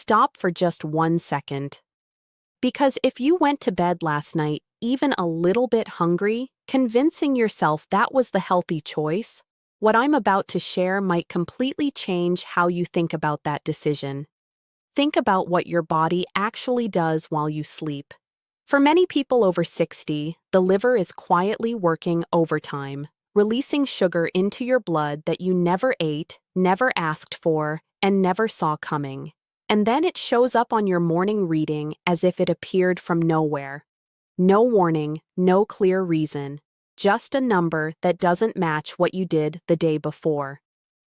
stop for just 1 second. Because if you went to bed last night even a little bit hungry, convincing yourself that was the healthy choice, what I'm about to share might completely change how you think about that decision. Think about what your body actually does while you sleep. For many people over 60, the liver is quietly working overtime, releasing sugar into your blood that you never ate, never asked for, and never saw coming. And then it shows up on your morning reading as if it appeared from nowhere. No warning, no clear reason, just a number that doesn't match what you did the day before.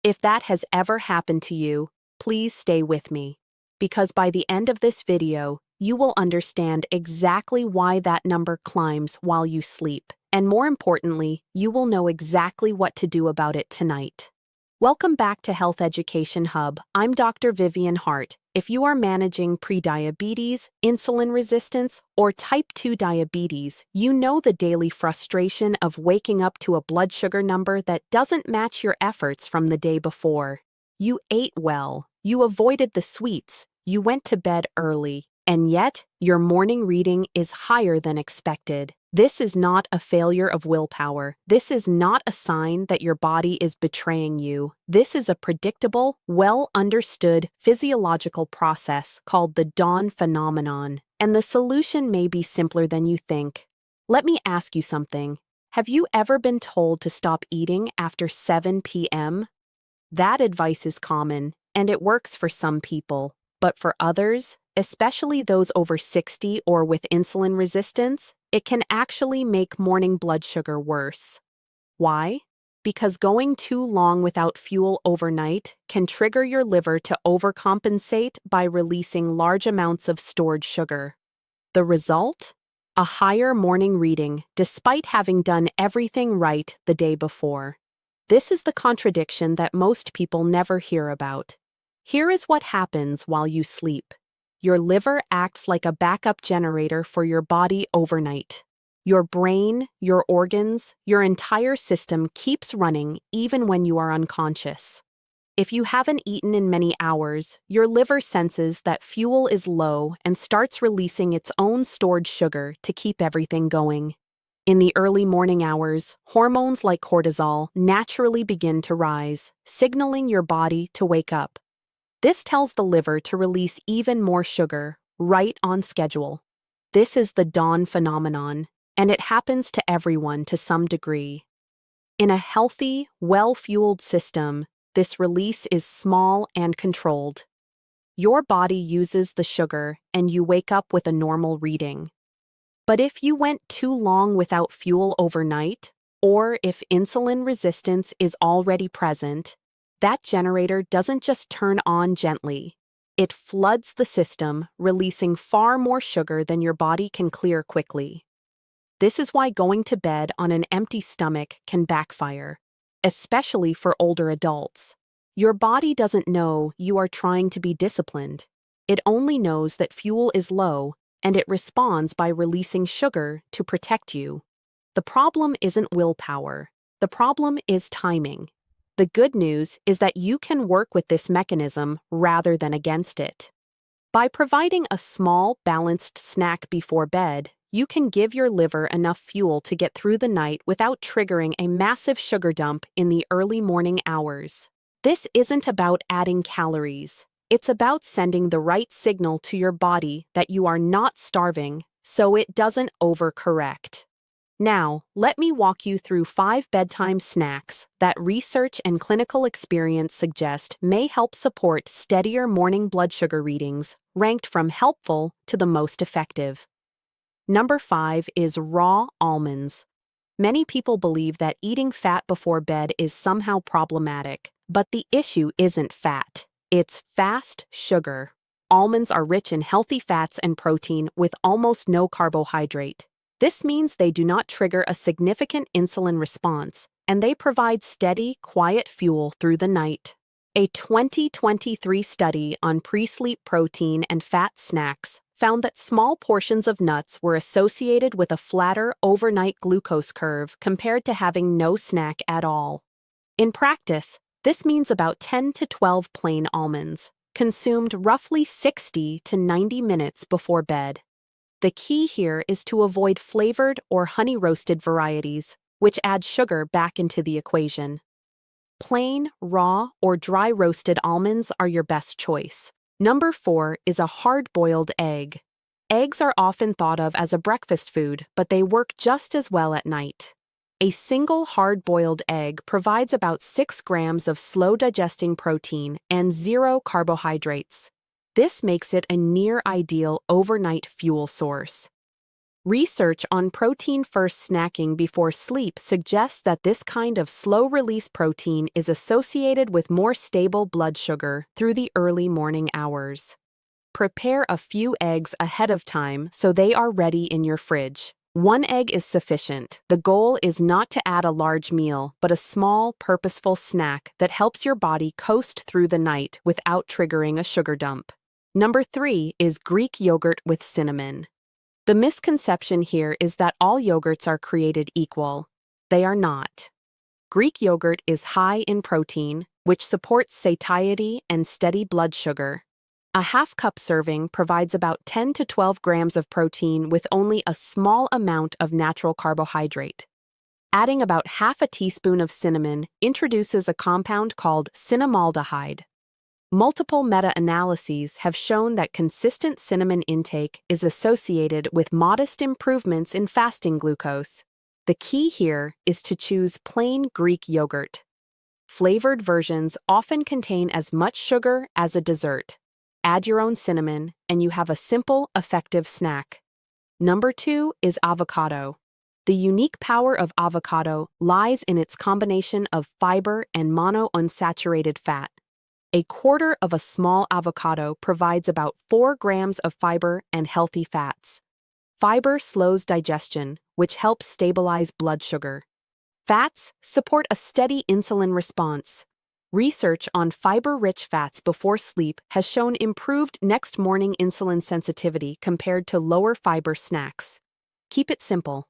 If that has ever happened to you, please stay with me, because by the end of this video, you will understand exactly why that number climbs while you sleep, and more importantly, you will know exactly what to do about it tonight. Welcome back to Health Education Hub. I'm Dr. Vivian Hart. If you are managing prediabetes, insulin resistance, or type 2 diabetes, you know the daily frustration of waking up to a blood sugar number that doesn't match your efforts from the day before. You ate well, you avoided the sweets, you went to bed early, and yet your morning reading is higher than expected. This is not a failure of willpower. This is not a sign that your body is betraying you. This is a predictable, well-understood physiological process called the dawn phenomenon, and the solution may be simpler than you think. Let me ask you something. Have you ever been told to stop eating after 7 p.m.? That advice is common, and it works for some people, but for others, especially those over 60 or with insulin resistance, it can actually make morning blood sugar worse. Why? Because going too long without fuel overnight can trigger your liver to overcompensate by releasing large amounts of stored sugar. The result? A higher morning reading, despite having done everything right the day before. This is the contradiction that most people never hear about. Here is what happens while you sleep. Your liver acts like a backup generator for your body overnight. Your brain, your organs, your entire system keeps running even when you are unconscious. If you haven't eaten in many hours, your liver senses that fuel is low and starts releasing its own stored sugar to keep everything going. In the early morning hours, hormones like cortisol naturally begin to rise, signaling your body to wake up. This tells the liver to release even more sugar, right on schedule. This is the dawn phenomenon, and it happens to everyone to some degree. In a healthy, well-fueled system, this release is small and controlled. Your body uses the sugar, and you wake up with a normal reading. But if you went too long without fuel overnight, or if insulin resistance is already present, that generator doesn't just turn on gently. It floods the system, releasing far more sugar than your body can clear quickly. This is why going to bed on an empty stomach can backfire, especially for older adults. Your body doesn't know you are trying to be disciplined. It only knows that fuel is low, and it responds by releasing sugar to protect you. The problem isn't willpower. The problem is timing. The good news is that you can work with this mechanism rather than against it. By providing a small, balanced snack before bed, you can give your liver enough fuel to get through the night without triggering a massive sugar dump in the early morning hours. This isn't about adding calories. It's about sending the right signal to your body that you are not starving, so it doesn't overcorrect. Now, let me walk you through 5 bedtime snacks that research and clinical experience suggest may help support steadier morning blood sugar readings, ranked from helpful to the most effective. Number 5 is raw almonds. Many people believe that eating fat before bed is somehow problematic, but the issue isn't fat. It's fast sugar. Almonds are rich in healthy fats and protein with almost no carbohydrate. This means they do not trigger a significant insulin response, and they provide steady, quiet fuel through the night. A 2023 study on pre-sleep protein and fat snacks found that small portions of nuts were associated with a flatter overnight glucose curve compared to having no snack at all. In practice, this means about 10 to 12 plain almonds. consumed roughly 60 to 90 minutes before bed. The key here is to avoid flavored or honey-roasted varieties, which add sugar back into the equation. Plain, raw, or dry-roasted almonds are your best choice. Number 4 is a hard-boiled egg. Eggs are often thought of as a breakfast food, but they work just as well at night. A single hard-boiled egg provides about 6 grams of slow-digesting protein and 0 carbohydrates. This makes it a near-ideal overnight fuel source. Research on protein-first snacking before sleep suggests that this kind of slow-release protein is associated with more stable blood sugar through the early morning hours. Prepare a few eggs ahead of time so they are ready in your fridge. 1 egg is sufficient. The goal is not to add a large meal, but a small, purposeful snack that helps your body coast through the night without triggering a sugar dump. Number 3 is Greek yogurt with cinnamon. The misconception here is that all yogurts are created equal. They are not. Greek yogurt is high in protein, which supports satiety and steady blood sugar. A half-cup serving provides about 10 to 12 grams of protein with only a small amount of natural carbohydrate. Adding about half a teaspoon of cinnamon introduces a compound called cinnamaldehyde. Multiple meta-analyses have shown that consistent cinnamon intake is associated with modest improvements in fasting glucose. The key here is to choose plain Greek yogurt. Flavored versions often contain as much sugar as a dessert. Add your own cinnamon, and you have a simple, effective snack. Number 2 is avocado. The unique power of avocado lies in its combination of fiber and monounsaturated fat. A quarter of a small avocado provides about 4 grams of fiber and healthy fats. Fiber slows digestion, which helps stabilize blood sugar. Fats support a steady insulin response. Research on fiber-rich fats before sleep has shown improved next morning insulin sensitivity compared to lower fiber snacks. Keep it simple.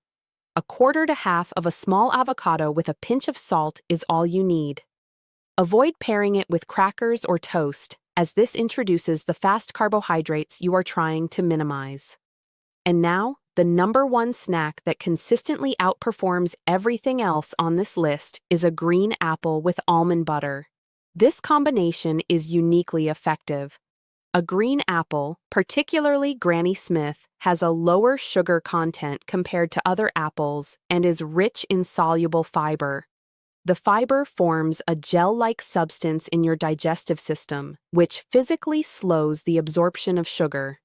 A quarter to half of a small avocado with a pinch of salt is all you need. Avoid pairing it with crackers or toast, as this introduces the fast carbohydrates you are trying to minimize. And now, the number 1 snack that consistently outperforms everything else on this list is a green apple with almond butter. This combination is uniquely effective. A green apple, particularly Granny Smith, has a lower sugar content compared to other apples and is rich in soluble fiber. The fiber forms a gel-like substance in your digestive system, which physically slows the absorption of sugar.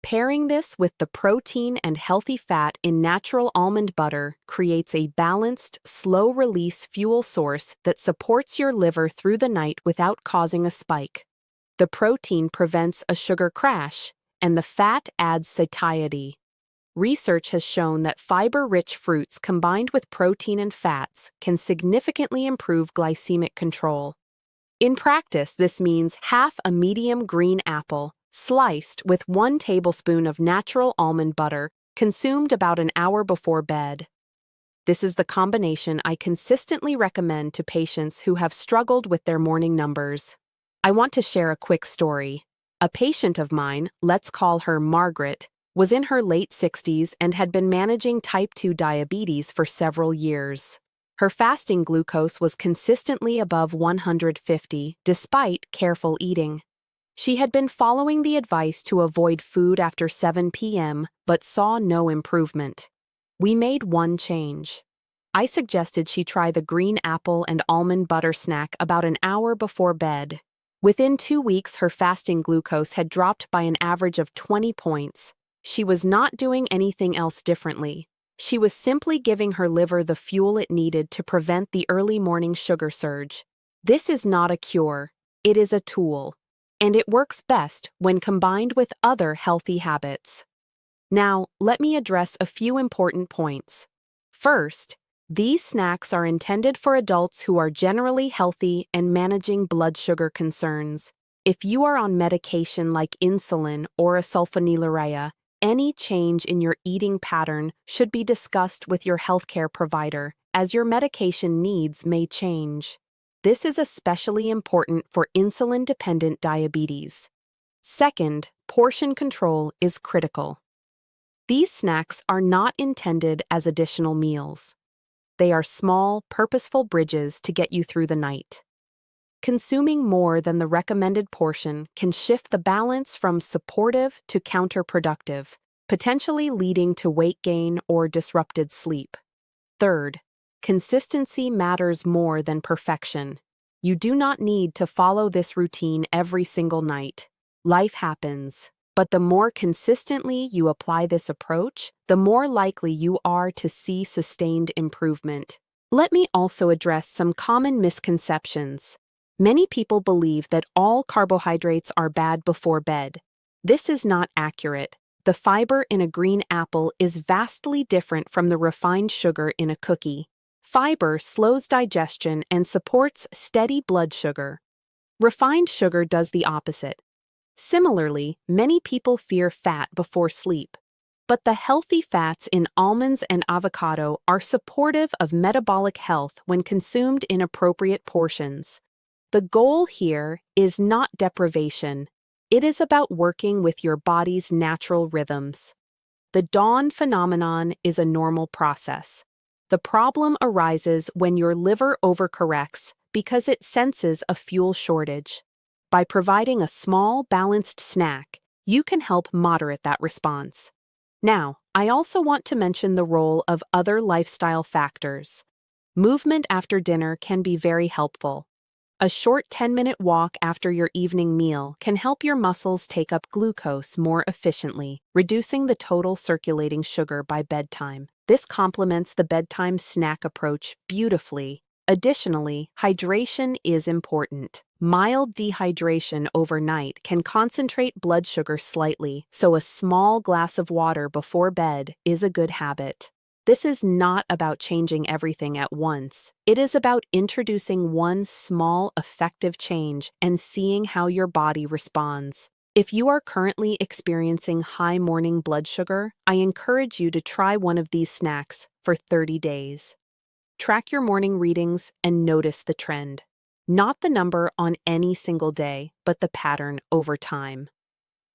Pairing this with the protein and healthy fat in natural almond butter creates a balanced, slow-release fuel source that supports your liver through the night without causing a spike. The protein prevents a sugar crash, and the fat adds satiety. Research has shown that fiber-rich fruits combined with protein and fats can significantly improve glycemic control. In practice, this means half a medium green apple, sliced with 1 tablespoon of natural almond butter, consumed about an hour before bed. This is the combination I consistently recommend to patients who have struggled with their morning numbers. I want to share a quick story. A patient of mine, let's call her Margaret, was in her late 60s and had been managing type 2 diabetes for several years. Her fasting glucose was consistently above 150, despite careful eating. She had been following the advice to avoid food after 7 p.m., but saw no improvement. We made one change. I suggested she try the green apple and almond butter snack about an hour before bed. Within 2 weeks, her fasting glucose had dropped by an average of 20 points. She was not doing anything else differently. She was simply giving her liver the fuel it needed to prevent the early morning sugar surge. This is not a cure, it is a tool, and it works best when combined with other healthy habits. Now, let me address a few important points. First, these snacks are intended for adults who are generally healthy and managing blood sugar concerns. If you are on medication like insulin or a sulfonylurea, any change in your eating pattern should be discussed with your healthcare provider, as your medication needs may change. This is especially important for insulin-dependent diabetes. Second, portion control is critical. These snacks are not intended as additional meals. They are small, purposeful bridges to get you through the night. Consuming more than the recommended portion can shift the balance from supportive to counterproductive, potentially leading to weight gain or disrupted sleep. Third, consistency matters more than perfection. You do not need to follow this routine every single night. Life happens, but the more consistently you apply this approach, the more likely you are to see sustained improvement. Let me also address some common misconceptions. Many people believe that all carbohydrates are bad before bed. This is not accurate. The fiber in a green apple is vastly different from the refined sugar in a cookie. Fiber slows digestion and supports steady blood sugar. Refined sugar does the opposite. Similarly, many people fear fat before sleep. But the healthy fats in almonds and avocado are supportive of metabolic health when consumed in appropriate portions. The goal here is not deprivation. It is about working with your body's natural rhythms. The dawn phenomenon is a normal process. The problem arises when your liver overcorrects because it senses a fuel shortage. By providing a small, balanced snack, you can help moderate that response. Now, I also want to mention the role of other lifestyle factors. Movement after dinner can be very helpful. A short 10-minute walk after your evening meal can help your muscles take up glucose more efficiently, reducing the total circulating sugar by bedtime. This complements the bedtime snack approach beautifully. Additionally, hydration is important. Mild dehydration overnight can concentrate blood sugar slightly, so a small glass of water before bed is a good habit. This is not about changing everything at once. It is about introducing one small, effective change and seeing how your body responds. If you are currently experiencing high morning blood sugar, I encourage you to try one of these snacks for 30 days. Track your morning readings and notice the trend. Not the number on any single day, but the pattern over time.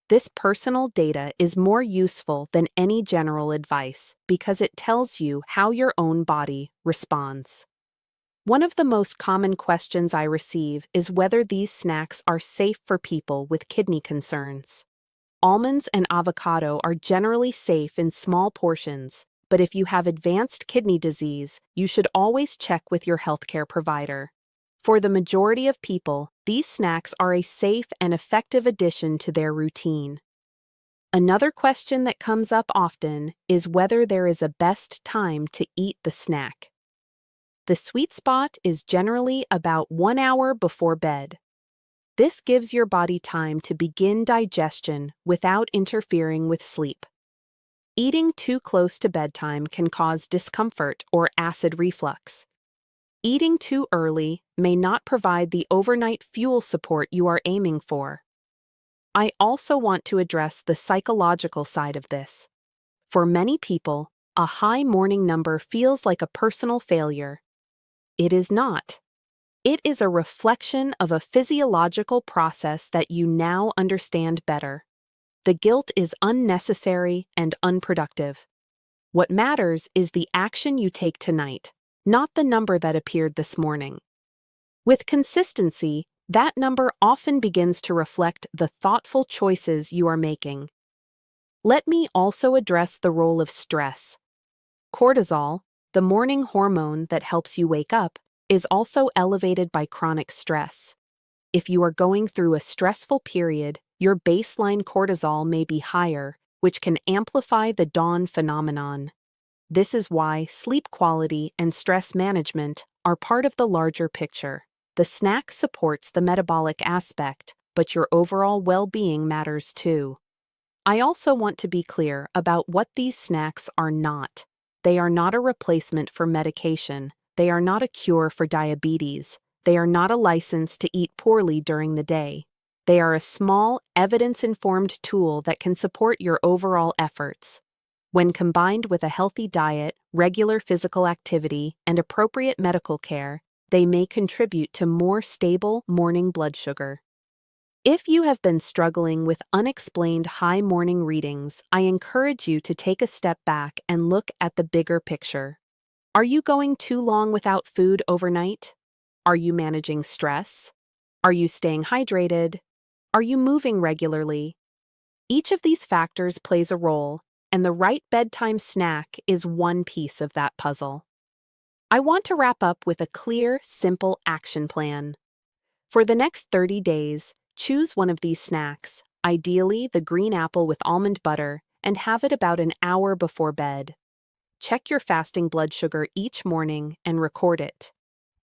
This personal data is more useful than any general advice because it tells you how your own body responds. One of the most common questions I receive is whether these snacks are safe for people with kidney concerns. Almonds and avocado are generally safe in small portions, but if you have advanced kidney disease, you should always check with your healthcare provider. For the majority of people, these snacks are a safe and effective addition to their routine. Another question that comes up often is whether there is a best time to eat the snack. The sweet spot is generally about 1 hour before bed. This gives your body time to begin digestion without interfering with sleep. Eating too close to bedtime can cause discomfort or acid reflux. Eating too early may not provide the overnight fuel support you are aiming for. I also want to address the psychological side of this. For many people, a high morning number feels like a personal failure. It is not. It is a reflection of a physiological process that you now understand better. The guilt is unnecessary and unproductive. What matters is the action you take tonight, not the number that appeared this morning. With consistency, that number often begins to reflect the thoughtful choices you are making. Let me also address the role of stress. Cortisol, the morning hormone that helps you wake up, is also elevated by chronic stress. If you are going through a stressful period, your baseline cortisol may be higher, which can amplify the dawn phenomenon. This is why sleep quality and stress management are part of the larger picture. The snack supports the metabolic aspect, but your overall well-being matters too. I also want to be clear about what these snacks are not. They are not a replacement for medication. They are not a cure for diabetes. They are not a license to eat poorly during the day. They are a small, evidence-informed tool that can support your overall efforts. When combined with a healthy diet, regular physical activity, and appropriate medical care, they may contribute to more stable morning blood sugar. If you have been struggling with unexplained high morning readings, I encourage you to take a step back and look at the bigger picture. Are you going too long without food overnight? Are you managing stress? Are you staying hydrated? Are you moving regularly? Each of these factors plays a role, and the right bedtime snack is one piece of that puzzle. I want to wrap up with a clear, simple action plan. For the next 30 days, choose one of these snacks, ideally the green apple with almond butter, and have it about an hour before bed. Check your fasting blood sugar each morning and record it.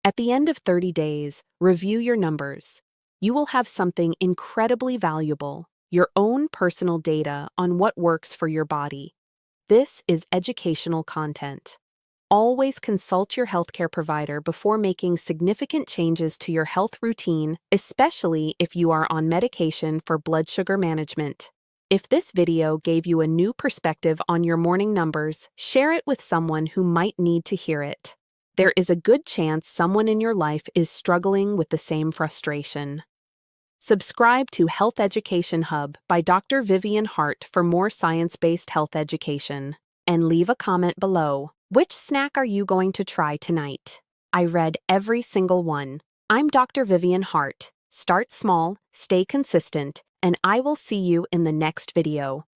At the end of 30 days, review your numbers. You will have something incredibly valuable, your own personal data on what works for your body. This is educational content. Always consult your healthcare provider before making significant changes to your health routine, especially if you are on medication for blood sugar management. If this video gave you a new perspective on your morning numbers, share it with someone who might need to hear it. There is a good chance someone in your life is struggling with the same frustration. Subscribe to Health Education Hub by Dr. Vivian Hart for more science-based health education. And leave a comment below. Which snack are you going to try tonight? I read every single one. I'm Dr. Vivian Hart. Start small, stay consistent, and I will see you in the next video.